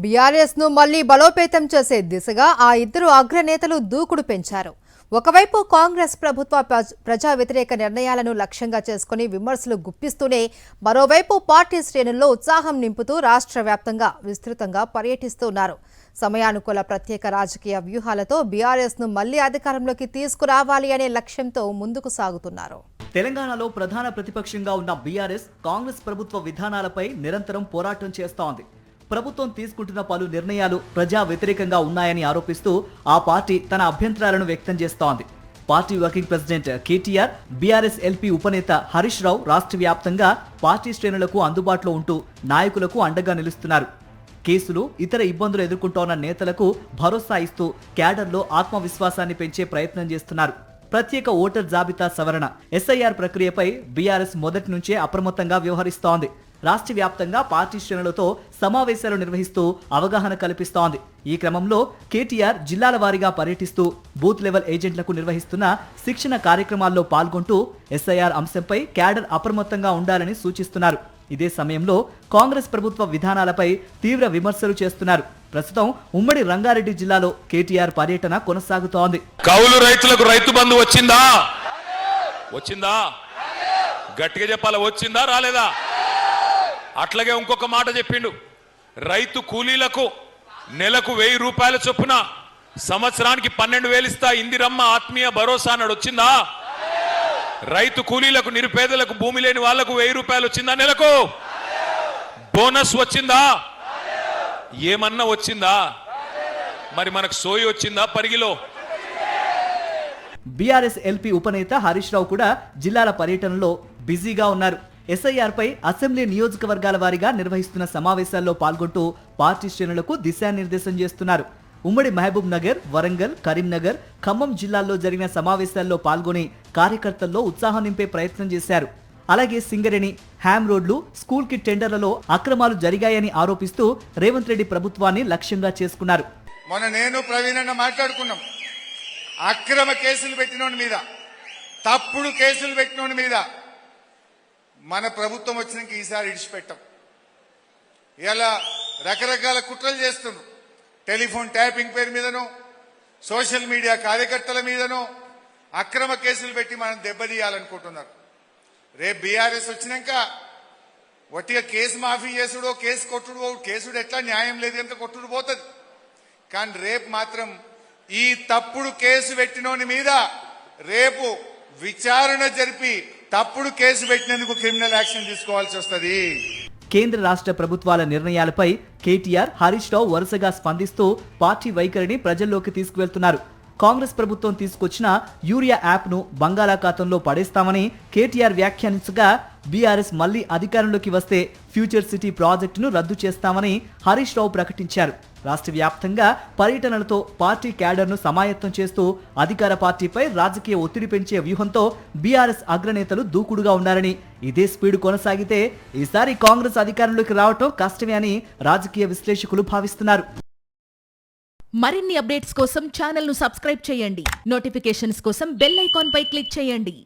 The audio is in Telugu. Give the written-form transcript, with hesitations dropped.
బీఆర్ఎస్ ను మళ్లీ బలోపేతం చేసే దిశగా ఆ ఇద్దరు అగ్రనేతలు దూకుడు పెంచారు. ఒకవైపు కాంగ్రెస్ ప్రభుత్వ ప్రజా వ్యతిరేక నిర్ణయాలను లక్ష్యంగా చేసుకుని విమర్శలు గుప్పిస్తూనే మరోవైపు పార్టీ శ్రేణుల్లో ఉత్సాహం నింపుతూ రాష్ట్ర వ్యాప్తంగా విస్తృతంగా పర్యటిస్తున్నారు. సమయానుకూల ప్రత్యేక రాజకీయ వ్యూహాలతో బీఆర్ఎస్ ను మళ్లీ అధికారంలోకి తీసుకురావాలి అనే లక్ష్యంతో ముందుకు సాగుతున్నారు. తెలంగాణలో ప్రధాన ప్రతిపక్షంగా ఉన్న బీఆర్ఎస్ కాంగ్రెస్ ప్రభుత్వ విధానాలపై నిరంతరం పోరాటం చేస్తోంది. ప్రభుత్వం తీసుకుంటున్న పలు నిర్ణయాలు ప్రజా వ్యతిరేకంగా ఉన్నాయని ఆరోపిస్తూ ఆ పార్టీ తన అభ్యంతరాలను వ్యక్తం చేస్తోంది. Party working president KTR, BRS LP ఉపనేత హరీష్ రావు రాష్ట్ర వ్యాప్తంగా పార్టీ శ్రేణులకు అందుబాటులో ఉంటూ నాయకులకు అండగా నిలుస్తున్నారు. కేసులు, ఇతర ఇబ్బందులు ఎదుర్కొంటోన్న నేతలకు భరోసా ఇస్తూ క్యాడర్లో ఆత్మవిశ్వాసాన్ని పెంచే ప్రయత్నం చేస్తున్నారు. ప్రత్యేక ఓటర్ జాబితా సవరణ ఎస్ఐఆర్ ప్రక్రియపై బీఆర్ఎస్ మొదటి నుంచే అప్రమత్తంగా వ్యవహరిస్తోంది. రాష్ట్ర వ్యాప్తంగా పార్టీ శ్రేణులతో సమావేశాలు నిర్వహిస్తూ అవగాహన కల్పిస్తోంది. ఈ క్రమంలో కేటీఆర్ జిల్లాల వారీగా పర్యటిస్తూ బూత్ లెవెల్ ఏజెంట్లకు నిర్వహిస్తున్న శిక్షణ కార్యక్రమాల్లో పాల్గొంటూ ఎస్ఐఆర్ అంశంపై క్యాడర్ అప్రమత్తంగా ఉండాలని సూచిస్తున్నారు. ఇదే సమయంలో కాంగ్రెస్ ప్రభుత్వ విధానాలపై తీవ్ర విమర్శలు చేస్తున్నారు. ప్రస్తుతం ఉమ్మడి రంగారెడ్డి జిల్లాలో కేటీఆర్ పర్యటన కొనసాగుతోంది. కౌలు రైతులకు రైతు బంధు వచ్చిందా? గట్టిగా చెప్పాలా, వచ్చిందా రాలేదా? అట్లాగే ఇంకొక మాట చెప్పిండు, రైతు కూలీలకు నెలకు 1000 రూపాయల చొప్పున సంవత్సరానికి 12,000 ఇస్తా, ఇందిరమ్మ ఆత్మీయ భరోసా అన్నాడు, వచ్చిందా? రైతు కూలీలకు, నిరుపేదలకు, భూమి లేని వాళ్లకు 1000 రూపాయలు వచ్చిందా? నెలకు బోనస్ వచ్చిందా? ఏమన్నా వచ్చిందా? మరి మనకు సోయి వచ్చిందా? పరిగిలో బీఆర్ఎస్ ఎల్పీ ఉపనేత హరీష్ రావు కూడా జిల్లాల పర్యటనలో బిజీగా ఉన్నారు. ఎస్ఐఆర్ పై అసెంబ్లీ నియోజకవర్గాల వారీగా నిర్వహిస్తున్న సమావేశాల్లో పాల్గొంటూ పార్టీ శ్రేణులకు దిశానిర్దేశం చేస్తున్నారు. ఉమ్మడి మహబూబ్ నగర్, వరంగల్, కరీంనగర్, ఖమ్మం జిల్లాల్లో జరిగిన సమావేశాల్లో పాల్గొని కార్యకర్తల్లో ఉత్సాహం నింపే ప్రయత్నం చేశారు. అలాగే సింగరేణి, హ్యామ్ రోడ్లు, స్కూల్ కి టెండర్లలో అక్రమాలు జరిగాయని ఆరోపిస్తూ రేవంత్ రెడ్డి ప్రభుత్వాన్ని లక్ష్యంగా చేసుకున్నారు. మొన్న నేను ప్రవీణ్ అన్న మాట్లాడుకున్నాం. అక్రమ కేసులు పెట్టినోడి మీద, తప్పుడు కేసులు పెట్టినోడి మీద మన ప్రభుత్వం వచ్చినాక ఈసారి ఇడిచిపెట్టాం. ఇలా రకరకాల కుట్రలు చేస్తున్నారు. టెలిఫోన్ ట్యాపింగ్ పేరు మీదనో, సోషల్ మీడియా కార్యకర్తల మీదనో అక్రమ కేసులు పెట్టి మనం దెబ్బతీయాలనుకుంటున్నారు. రేపు బీఆర్ఎస్ వచ్చినాక వట్టిగా కేసు మాఫీ చేసుడో, కేసు కొట్టుడు, కేసుడు ఎట్లా న్యాయం లేదు కనుక కొట్టుడు పోతుంది. కానీ రేపు మాత్రం ఈ తప్పుడు కేసు పెట్టినోని మీద రేపు విచారణ జరిపి తప్పుడు కేసు పెట్టినందుకు క్రిమినల్ యాక్షన్ తీసుకోవాల్సి వస్తుంది. కేంద్ర రాష్ట్ర ప్రభుత్వాల నిర్ణయాలపై కేటీఆర్, హరీష్ రావు వరుసగా స్పందిస్తూ పార్టీ వైఖరిని ప్రజల్లోకి తీసుకువెళ్తున్నారు. కాంగ్రెస్ ప్రభుత్వం తీసుకొచ్చిన యూరియా యాప్ ను బంగాళాఖాతంలో పడేస్తామని కేటీఆర్ వ్యాఖ్యానించగా, బీఆర్ఎస్ మళ్లీ అధికారంలోకి వస్తే ఫ్యూచర్ సిటీ ప్రాజెక్టును రద్దు చేస్తామని హరీష్ రావు ప్రకటించారు. రాష్ట్ర వ్యాప్తంగా పర్యటనలతో పార్టీ క్యాడర్ను సమాయత్తం చేస్తూ అధికార పార్టీపై రాజకీయ ఒత్తిడి పెంచే వ్యూహంతో బీఆర్ఎస్ అగ్రనేతలు దూకుడుగా ఉన్నారని, ఇదే స్పీడ్ కొనసాగితే ఈసారి కాంగ్రెస్ అధికారంలోకి రావటం కష్టమే అని రాజకీయ విశ్లేషకులు భావిస్తున్నారు. మరిన్ని అప్డేట్స్ కోసం ఛానల్ ను సబ్స్క్రైబ్ చేయండి. నోటిఫికేషన్స్ కోసం బెల్ ఐకాన్ పై క్లిక్ చేయండి.